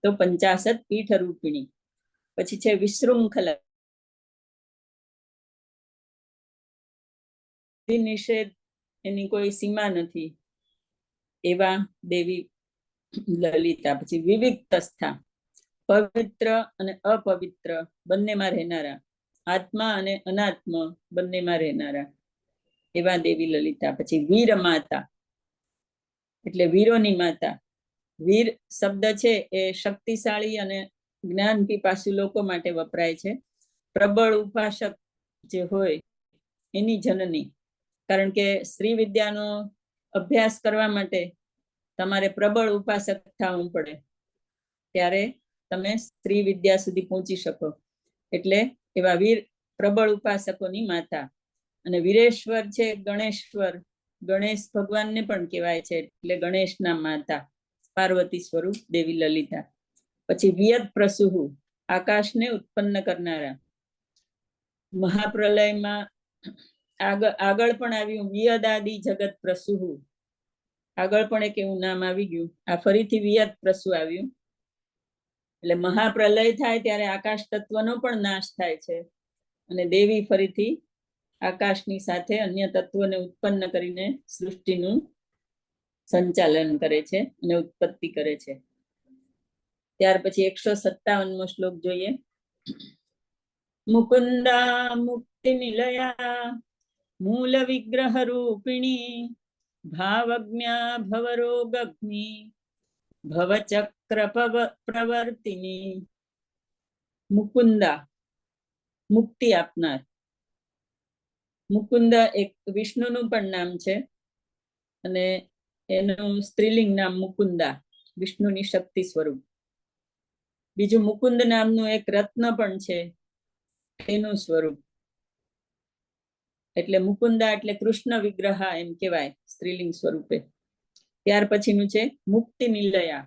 તો 50 પીઠ રૂપિણી. પછી છે વિશૃંખલા. નિષેધ એની કોઈ સીમા નથી એવા દેવી લલિતા. પછી વિવિક્તસ્થા, પવિત્ર અને અપવિત્ર બંનેમાં રહેનારા, આત્મા અને અનાત્મ બંનેમાં રહેનારા એવા દેવી લલિતા. પછી વીર માતા એટલે વીરોની માતા. વીર શબ્દ છે એ શક્તિશાળી અને જ્ઞાન પીપાસુ લોકો માટે વપરાય છે. પ્રબળ ઉપાસક જે હોય એની જનની. કારણ કે શ્રી વિદ્યાનો અભ્યાસ કરવા માટે તમારે પ્રબળ ઉપાસક થવું પડે, ત્યારે તમે સ્ત્રી વિદ્યા સુધી પહોંચી શકો. એટલે એવા વીર પ્રબળ ઉપાસકોની માતા. અને વીરેશ્વર છે ગણેશ્વર, ગણેશ ભગવાનને પણ કહેવાય છે, એટલે ગણેશના માતા, પાર્વતી સ્વરૂપ દેવી લલિતા. પછી વિયત પ્રસુહુ, આકાશને ઉત્પન્ન કરનારા. મહાપ્રલયમાં આગળ પણ આવ્યું વિયદાદિ જગત પ્રસુહુ, આગળ પણ એક એવું નામ આવી ગયું. આ ફરીથી વિયત પ્રસુ આવ્યું. એટલે મહાપ્રલય થાય ત્યારે આકાશ તત્વનો પણ નાશ થાય છે, અને દેવી ફરીથી આકાશની સાથે અન્ય તત્વોને ઉત્પન્ન કરીને સૃષ્ટિનું સંચાલન કરે છે અને ઉત્પત્તિ કરે છે. ત્યાર પછી 157મો શ્લોક જોઈએ. મુકુંદા મુક્તિ નિલયા મૂલ વિગ્રહ રૂપિણી ભાવજ્ઞા ભવરોગગ્નિ ભવચક્ર પ્રવર્તિની. મુકુંદા મુક્તિ આપનાર. મુકુંદ એક વિષ્ણુનું પણ નામ છે, અને એનું સ્ત્રીલિંગ નામ મુકુંદા, વિષ્ણુની શક્તિ સ્વરૂપ. બીજું મુકુંદ નામનું એક રત્ન પણ છે, એનું સ્વરૂપ. એટલે મુકુંદા એટલે કૃષ્ણ વિગ્રહ એમ કહેવાય સ્ત્રીલિંગ સ્વરૂપે. ત્યાર પછીનું છે મુક્તિ નિલયા.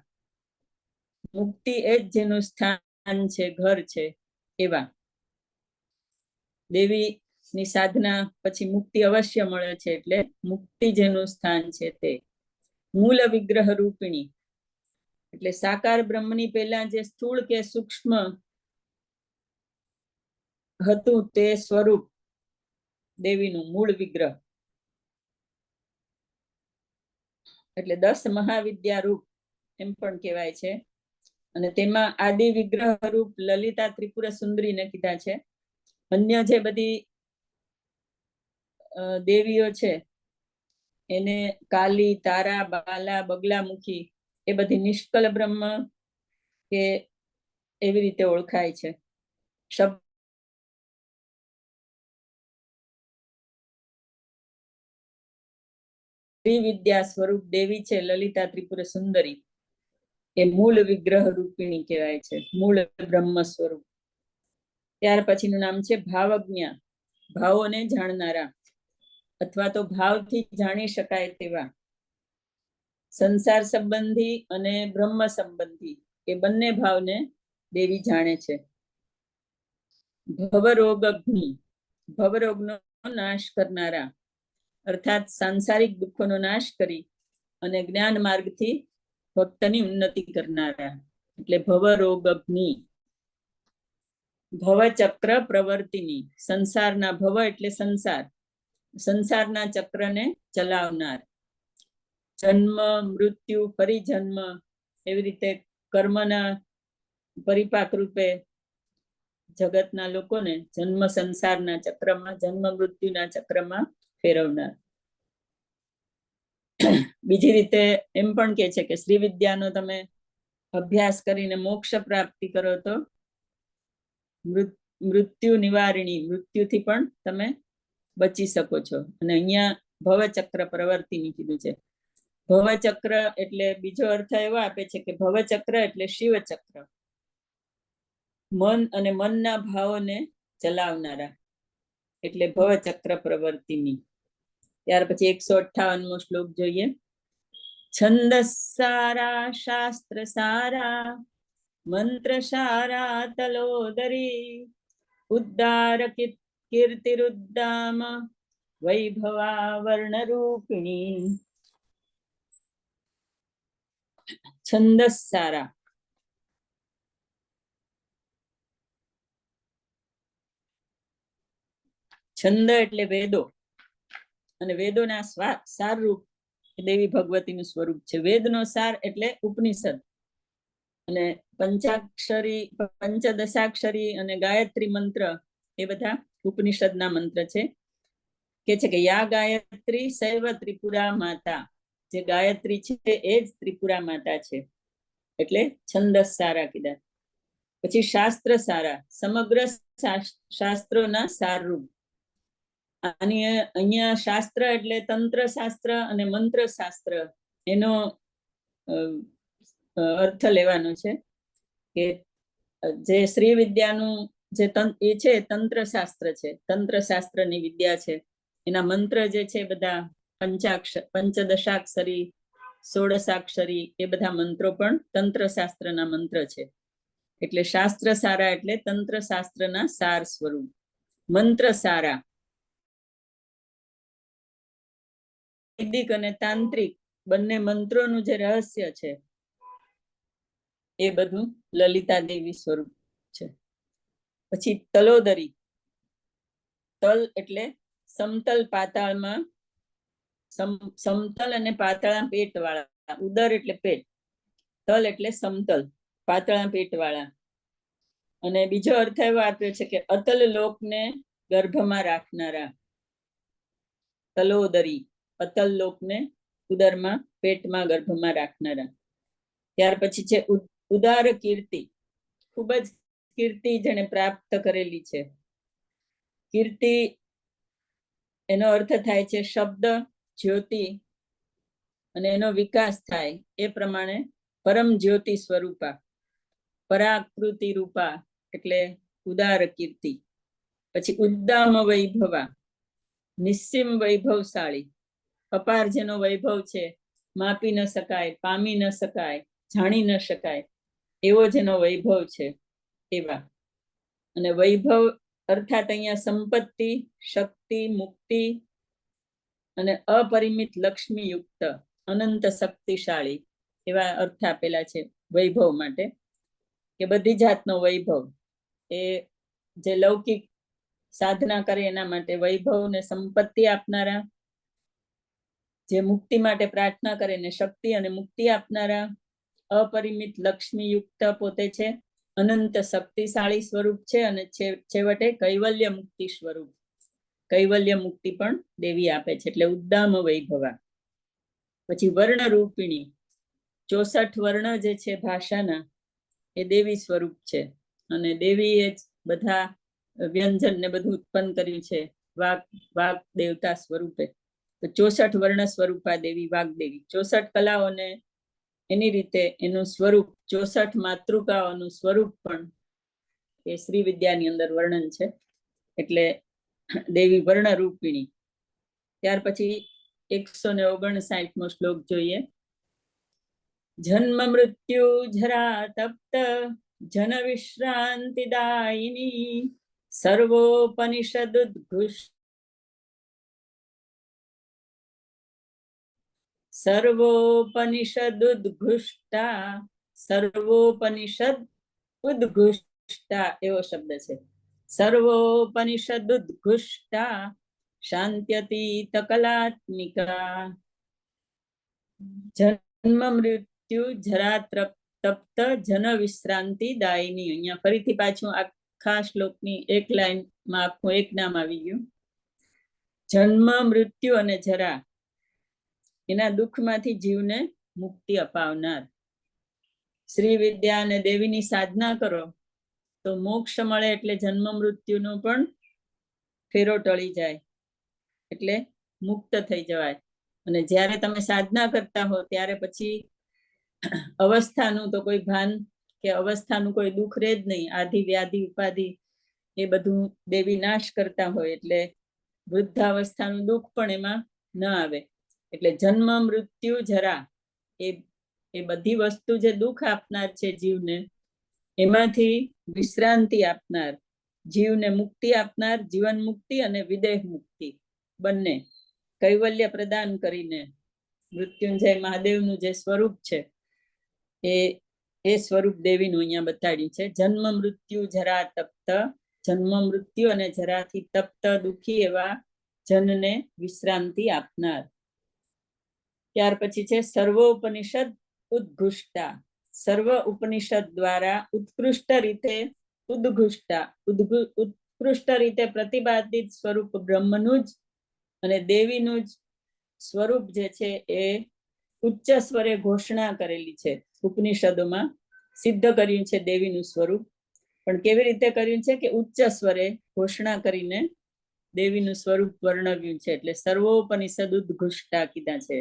મુક્તિ એ જ જેનું સ્થાન છે, ઘર છે એવા. દેવીની સાધના પછી મુક્તિ અવશ્ય મળે છે, એટલે મુક્તિ જેનું સ્થાન છે તે. મૂળ વિગ્રહ રૂપિણી એટલે સાકાર બ્રહ્મની પહેલા જે સ્થૂળ કે સૂક્ષ્મ હતું તે સ્વરૂપ દેવીનું મૂળ વિગ્રહ. એટલે 10 મહાવિદ્યા રૂપ એમ પણ કહેવાય છે. અને તેમાં આદિ વિગ્રહ રૂપ લલિતા ત્રિપુર સુંદરીને કીધા છે. અન્ય જે બધી દેવીઓ છે એને કાલી, તારા, બાલા, બગલામુખી એ બધી નિષ્કલ બ્રહ્મ કે એવી રીતે ઓળખાય છે. વિદ્યા સ્વરૂપ દેવી છે લલિતા ત્રિપુર સુંદરી, એ મૂળ વિગ્રહ રૂપિણી કહેવાય છે, મૂળ બ્રહ્મ સ્વરૂપ. ત્યાર પછીનું નામ છે ભાવજ્ઞા, ભાવોને જાણનારા અથવા તો ભાવથી જાણી શકાય તેવા. સંસાર સંબંધી અને બ્રહ્મ સંબંધી એ બંને ભાવને દેવી જાણે છે. ભવરોગગ્નિ, ભવરોગનો નાશ કરનારા, અર્થાત સાંસારિક દુઃખોનો નાશ કરી અને જ્ઞાન માર્ગથી ભક્તની ઉન્નતિ કરનારા, એટલે ભવરોગગ્નિ. ભવચક્ર પ્રવર્તિની, સંસારના ભવ એટલે સંસાર, સંસારના ચક્રને ચલાવનાર. જન્મ મૃત્યુ ફરી જન્મ એવી રીતે કર્મના પરિપાક રૂપે જગતના લોકોને જન્મ સંસારના ચક્રમાં, જન્મ મૃત્યુના ચક્રમાં ફેરવનાર. બીજી રીતે એમ પણ કે છે કે શ્રી વિદ્યાનો તમે અભ્યાસ કરીને મોક્ષ પ્રાપ્તિ કરો તો મૃત્યુ નિવારણી, મૃત્યુથી પણ તમે બચી શકો છો. અને અહીંયા ભવચક્ર પ્રવર્તિની કીધું છે. ભવચક્ર એટલે બીજો અર્થ એવો આપે છે કે ભવચક્ર એટલે શિવચક્ર, મન અને મનના ભાવોને ચલાવનારા, એટલે ભવચક્ર પ્રવર્તિની. ત્યાર પછી 158મો શ્લોક જોઈએ. છંદસ સારા શાસ્ત્ર સારા મંત્ર સારા તલોદરી ઉદ્દાર કીર્તિરુદ્દામ વૈભવા વર્ણરૂપિણી. છંદસ સારા, છંદ એટલે વેદો, અને વેદોના સાર રૂપ દેવી ભગવતીનું સ્વરૂપ છે. વેદનો સાર એટલે ઉપનિષદ, અને પંચાક્ષરી, પંચદશાક્ષરી અને ગાયત્રી મંત્ર એ બધા ઉપનિષદના મંત્ર છે. કે છે કે યા ગાયત્રી સૈવ ત્રિપુરા માતા, જે ગાયત્રી છે એ જ ત્રિપુરા માતા છે, એટલે છંદસ સારા કીધા. પછી શાસ્ત્ર સારા, સમગ્ર શાસ્ત્રોના સારરૂપ. આની અહીંયા શાસ્ત્ર એટલે તંત્ર શાસ્ત્ર અને મંત્ર શાસ્ત્ર, એનો અર્થ લેવાનો છે. કે જે શ્રી વિદ્યાનું જે એ છે તંત્ર શાસ્ત્ર છે, તંત્ર શાસ્ત્રની વિદ્યા છે. એના મંત્ર જે છે બધા પંચદશાક્ષરી, 16 એ બધા મંત્રો પણ તંત્ર શાસ્ત્રના મંત્ર છે. એટલે શાસ્ત્ર સારા એટલે તંત્ર શાસ્ત્રના સાર સ્વરૂપ. મંત્ર સારા, વૈદિક અને તાંત્રિક બંને મંત્રોનું જે રહસ્ય છે એ બધું લલિતા દેવી સ્વરૂપ છે. પછી તલોદરી, તલ એટલે સમતલ પાતાળમાં, સમતલ અને પાતાળા પેટ વાળા, ઉદર એટલે પેટ, તલ એટલે સમતલ પાતળા પેટ વાળા. અને બીજો અર્થ એવો આપ્યો છે કે અતલ લોકને ગર્ભમાં રાખનારા. તલોદરી, અતલ લોકને ઉદરમાં, પેટમાં, ગર્ભમાં રાખનારા. ત્યાર પછી છે ઉદાર કીર્તિ, ખૂબ જ કીર્તિ જેને પ્રાપ્ત કરેલી છે. કીર્તિ એનો અર્થ થાય છે શબ્દ, જ્યોતિ, અને એનો વિકાસ થાય એ પ્રમાણે પરમ જ્યોતિ સ્વરૂપા, પરાકૃતિ રૂપા એટલે ઉદાર કીર્તિ. પછી ઉદ્દામ વૈભવા, નિસ્સીમ વૈભવશાળી, અપાર જેનો વૈભવ છે, માપી ન શકાય, પામી ન શકાય, જાણી ન શકાય એવો જેનો વૈભવ છે એવા. અને વૈભવ અર્થાત અહીંયા સંપત્તિ, શક્તિ, મુક્તિ અને અપરિમિત લક્ષ્મી યુક્ત, અનંત શક્તિશાળી એવા અર્થ આપેલા છે વૈભવ માટે. કે બધી જાતનો વૈભવ, એ જે લૌકિક સાધના કરે એના માટે વૈભવ ને સંપત્તિ આપનારા, જે મુક્તિ માટે પ્રાર્થના કરે ને શક્તિ અને મુક્તિ આપનારા, અપરિમિત લક્ષ્મી યુક્ત પોતે છે, અનંત શક્તિશાળી સ્વરૂપ છે, અને છેવટે કૈવલ્ય મુક્તિ સ્વરૂપ, કૈવલ્ય મુક્તિ પણ દેવી આપે છે. એટલે ઉદ્દામ વૈભવા. પછી વર્ણ રૂપિણી, 64 વર્ણ જે છે ભાષાના એ દેવી સ્વરૂપ છે. અને દેવીએ જ બધા વ્યંજન ને બધું ઉત્પન્ન કર્યું છે વાગ દેવતા સ્વરૂપે. તો 64 વર્ણ સ્વરૂપા દેવી વાગદેવી. 64 કલાઓને એની રીતે એનું સ્વરૂપ, 64 માતૃકાઓનું સ્વરૂપ પણ એ શ્રી વિદ્યાની અંદર વર્ણન છે. એટલે દેવી વર્ણ રૂપિણી. ત્યાર પછી 159મો શ્લોક જોઈએ. જન્મ મૃત્યુ જરા તપ્ત જન વિશ્રાંતિદાયિની, સર્વોપનિષદ ઉદ્ઘુષ્ટ, સર્વોપનિષદ ઉદ્ઘુષ્ટા, સર્વોપનિષદ ઉદ્ઘુષ્ટા એવો શબ્દ છે. સર્વોપનિષદ ઉદ્ઘુષ્ટા શાંત્યતીત કલાત્મિકા, જન્મ મૃત્યુ જરા તપ્ત જન વિશ્રાંતિ દાયિની. અહીંયા ફરીથી પાછું આખા શ્લોકની એક લાઈનમાં આખું એક નામ આવી ગયું. જન્મ, મૃત્યુ અને જરા એના દુઃખમાંથી જીવને મુક્તિ અપાવનાર. શ્રી વિદ્યા અને દેવીની સાધના કરો તો મોક્ષ મળે, એટલે જન્મ મૃત્યુનો પણ ફેરો ટળી જાય, એટલે મુક્ત થઈ જવાય. અને જ્યારે તમે સાધના કરતા હો ત્યારે પછી અવસ્થાનું તો કોઈ ભાન કે અવસ્થાનું કોઈ દુઃખ રહે જ નહીં. આધિ વ્યાધિ ઉપાધિ એ બધું દેવી નાશ કરતા હોય, એટલે વૃદ્ધાવસ્થાનું દુઃખ પણ એમાં ન આવે. એટલે જન્મ મૃત્યુ જરા એ બધી વસ્તુ જે દુઃખ આપનાર છે જીવને, એમાંથી વિશ્રાંતિ આપનાર, જીવને મુક્તિ આપનાર, જીવન મુક્તિ અને વિદેહ મુક્તિ બંને કૈવલ્ય પ્રદાન કરીને મૃત્યુંજય મહાદેવનું જે સ્વરૂપ છે એ સ્વરૂપ દેવીનું અહીંયા બતાડ્યું છે. જન્મ મૃત્યુ જરા તપ્ત, જન્મ મૃત્યુ અને જરાથી તપ્ત દુઃખી એવા જનને વિશ્રાંતિ આપનાર. ત્યાર પછી છે સર્વોપનિષદ ઉદ્ઘુષ્ટા. સર્વ ઉપનિષદ દ્વારા ઉત્કૃષ્ટ રીતે ઉત્કૃષ્ટ રીતે પ્રતિપાદિત સ્વરૂપ બ્રહ્મનું જ અને દેવીનું જ સ્વરૂપ જે છે એ ઉચ્ચ સ્વરે ઘોષણા કરેલી છે. ઉપનિષદોમાં સિદ્ધ કર્યું છે દેવીનું સ્વરૂપ, પણ કેવી રીતે કર્યું છે કે ઉચ્ચ સ્વરે ઘોષણા કરીને દેવીનું સ્વરૂપ વર્ણવ્યું છે, એટલે સર્વોપનિષદ ઉદ્ઘુષ્ટા કીધા છે.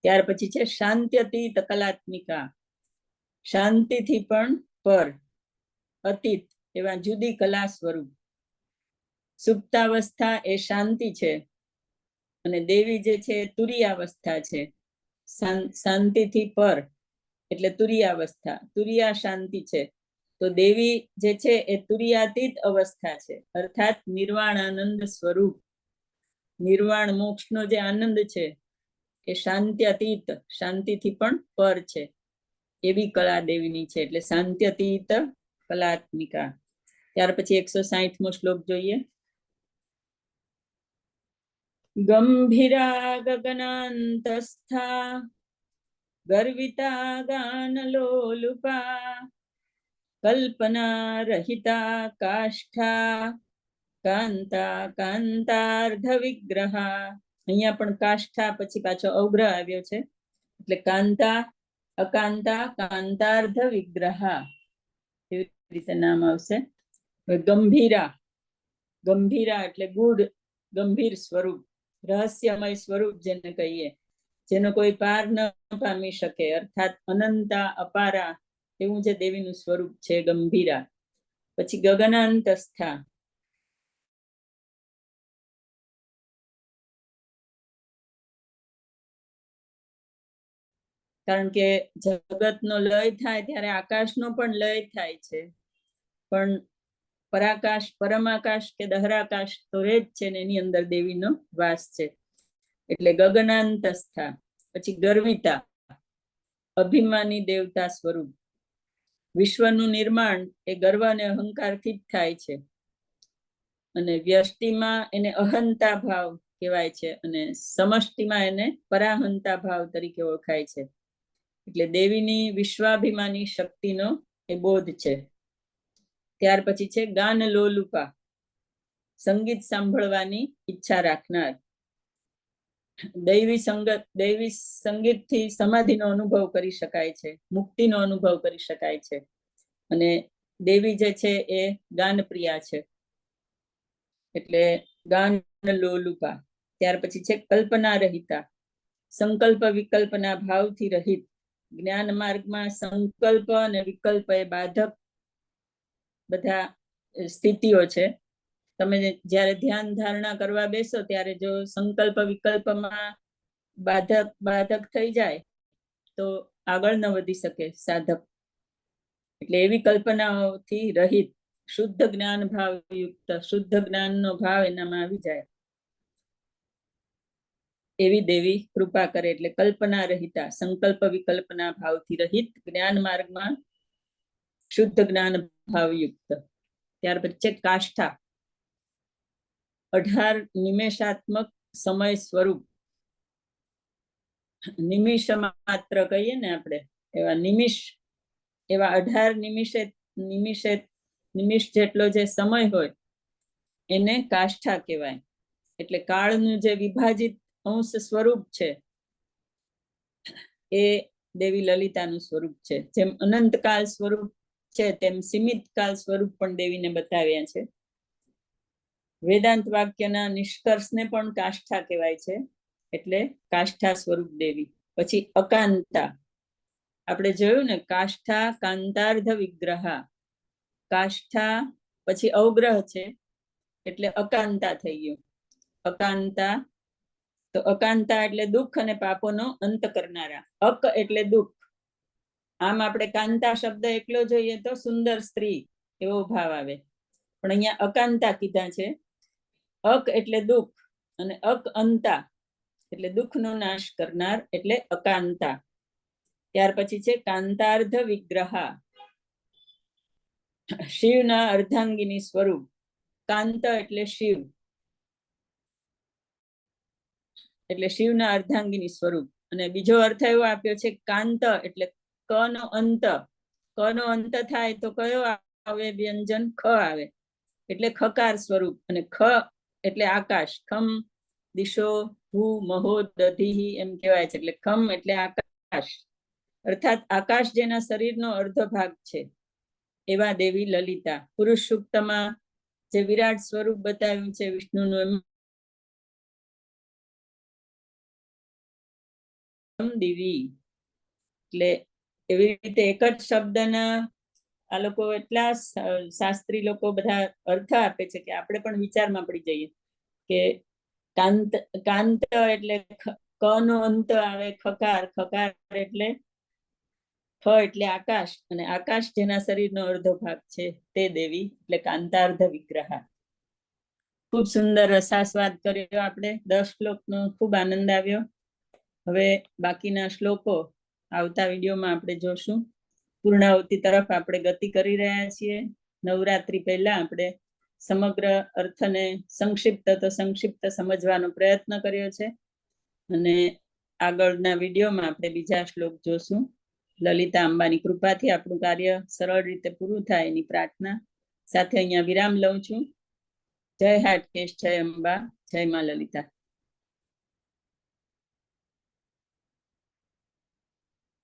ત્યાર પછી છે શાંત્યતીત કલાત્મિકા. શાંતિથી પણ પર, અતીત એવા જુદી કલા સ્વરૂપ. સુપ્તાવસ્થા એ શાંતિ છે અને દેવી જે છે તુરીયાવસ્થા છે. શાંતિથી પર એટલે તુરીયાવસ્થા, તુરિયા શાંતિ છે. તો દેવી જે છે એ તુરિયાતીત અવસ્થા છે, અર્થાત નિર્વાણ આનંદ સ્વરૂપ. નિર્વાણ મોક્ષનો જે આનંદ છે એ શાંત્યતીત, શાંતિથી પણ પર છે એવી કલા દેવીની છે, એટલે શાંત્યતીત કલાત્મિકા. ત્યાર પછી 160મો શ્લોક જોઈએ. ગંભીરા ગગનાંતસ્થા ગર્વિતા ગાનલોલુપા કલ્પના રહિતા કાષ્ઠા કાંતા કાંતાર્ધ વિગ્રહા. અહીંયા પણ કાષ્ઠા પછી પાછો અવગ્રહ આવ્યો છે, એટલે કાંતા, અકાંતા, કાંતાર્ધ વિગ્રહા એવી રીતે નામ આવશે. ગંભીરા, ગંભીરા એટલે ગૂઢ ગંભીર સ્વરૂપ, રહસ્યમય સ્વરૂપ જેને કહીએ, જેનો કોઈ પાર ન પામી શકે, અર્થાત અનંતા અપારા એવું જે દેવીનું સ્વરૂપ છે ગંભીરા. પછી ગગનાંતસ્થા, કારણ કે જગતનો લય થાય ત્યારે આકાશનો પણ લય થાય છે, પણ પરાકાશ, પરમાકાશ કે દહરાકાશ તો રહે જ છે ને એની અંદર દેવીનો વાસ છે, એટલે ગગનાંતસ્થા. પછી ગર્વિતા, અભિમાની દેવતા સ્વરૂપ. વિશ્વનું નિર્માણ એ ગર્વ અને અહંકારથી જ થાય છે, અને વ્યષ્ટિમાં એને અહંતા ભાવ કહેવાય છે અને સમષ્ટિમાં એને પરાહંતા ભાવ તરીકે ઓળખાય છે. એટલે દેવીની વિશ્વાભિમાની શક્તિનો એ બોધ છે. ત્યાર પછી છે ગાન લોલુપા, સંગીત સાંભળવાની ઈચ્છા રાખનાર. દૈવી સંગીતથી સમાધિનો અનુભવ કરી શકાય છે, મુક્તિનો અનુભવ કરી શકાય છે, અને દેવી જે છે એ ગાન પ્રિયા છે, એટલે ગાન લોલુપા. ત્યાર પછી છે કલ્પના રહિતા, સંકલ્પ વિકલ્પના ભાવથી રહિત. જ્ઞાન માર્ગમાં સંકલ્પ અને વિકલ્પ એ બાધક બધા સ્થિતિઓ છે. તમે જ્યારે ધ્યાન ધારણા કરવા બેસો ત્યારે જો સંકલ્પ વિકલ્પમાં બાધક થઈ જાય તો આગળ ન વધી શકે સાધક, એટલે એવી કલ્પનાઓથી રહિત, શુદ્ધ જ્ઞાન ભાવ યુક્ત, શુદ્ધ જ્ઞાનનો ભાવ એનામાં આવી જાય એવી દેવી કૃપા કરે, એટલે કલ્પના રહિતા, સંકલ્પ વિકલ્પના ભાવથી રહિત, જ્ઞાન માર્ગમાં શુદ્ધ જ્ઞાન ભાવયુક્ત. ત્યાર પછી કાષ્ઠા, 18 નિમેષાત્મક સમય સ્વરૂપ. નિમિષ માત્ર કહીએ ને આપણે, એવા નિમિષ, એવા 18 નિમિષ જેટલો જે સમય હોય એને કાષ્ઠા કહેવાય. એટલે કાળનું જે વિભાજિત અંશ સ્વરૂપ છે એ દેવી લલિતાનું સ્વરૂપ છે. જેમ અનંતકાળ સ્વરૂપ છે તેમ સીમિત કાળ સ્વરૂપ પણ દેવીને બતાવ્યા છે. વેદાંત વાક્યના નિષ્કર્ષને પણ કાષ્ઠા કહેવાય છે, એટલે કાષ્ઠા સ્વરૂપ દેવી. પછી અકાંતા, આપણે જોયું ને કાષ્ઠા કાંતાર્ધ વિગ્રહા, કાષ્ઠા પછી અવગ્રહ છે એટલે અકાંતા થઈ ગયું. અકાંતા, તો અકાંતા એટલે દુઃખ અને પાપોનો અંત કરનારા. અક એટલે દુઃખ, આમ આપણે કાંતા શબ્દ એકલો જોઈએ તો સુંદર સ્ત્રી એવો ભાવ આવે, પણ અહીંયા અકાંતા કીધા છે. અક એટલે દુઃખ અને અક અંતા એટલે દુઃખનો નાશ કરનાર, એટલે અકાંતા. ત્યાર પછી છે કાંતાર્ધ વિગ્રહા, શિવના અર્ધાંગીની સ્વરૂપ. કાંત એટલે શિવ, એટલે શિવના અર્ધાંગીની સ્વરૂપ. અને બીજો અર્થ એવો આપ્યો છે કાંત એટલે ક નો અંત. ક નો અંત થાય તો કયો આવે વ્યંજન? ખ આવે, એટલે ખકાર સ્વરૂપ. અને ખ એટલે આકાશ. ખમ દિશો ભૂ મહો દધી એમ કહેવાય છે. એટલે ખમ એટલે આકાશ, અર્થાત આકાશ જેના શરીરનો અર્ધ ભાગ છે એવા દેવી લલિતા. પુરુષ સૂક્તમાં જે વિરાટ સ્વરૂપ બતાવ્યું છે વિષ્ણુનું, એમ દેવી. એટલે એવી રીતે એક જ શબ્દના આ લોકો એટલા શાસ્ત્રી લોકો બધા અર્થ આપે છે કે આપણે પણ વિચારમાં પડી જઈએ કે કાંત, કાંત એટલે ક નો અંત આવે ખકાર, ખકાર એટલે ખ એટલે આકાશ, અને આકાશ જેના શરીરનો અર્ધો ભાગ છે તે દેવી, એટલે કાંતાર્ધ વિગ્રહ. ખૂબ સુંદર રસાસ્વાદ કર્યો આપણે. 10 શ્લોકનો ખૂબ આનંદ આવ્યો. હવે બાકીના શ્લોકો આવતા વિડીયોમાં આપણે જોશું. પૂર્ણાહુતિ તરફ આપણે ગતિ કરી રહ્યા છીએ. નવરાત્રી પહેલા આપણે સમગ્ર અર્થને સંક્ષિપ્ત તો સંક્ષિપ્ત સમજવાનો પ્રયત્ન કર્યો છે, અને આગળના વિડીયોમાં આપણે બીજા શ્લોક જોશું. લલિતા અંબાની કૃપાથી આપણું કાર્ય સરળ રીતે પૂરું થાય એની પ્રાર્થના સાથે અહીંયા વિરામ લઉં છું. જય હાટકેશ, જય અંબા, જય માં લલિતા.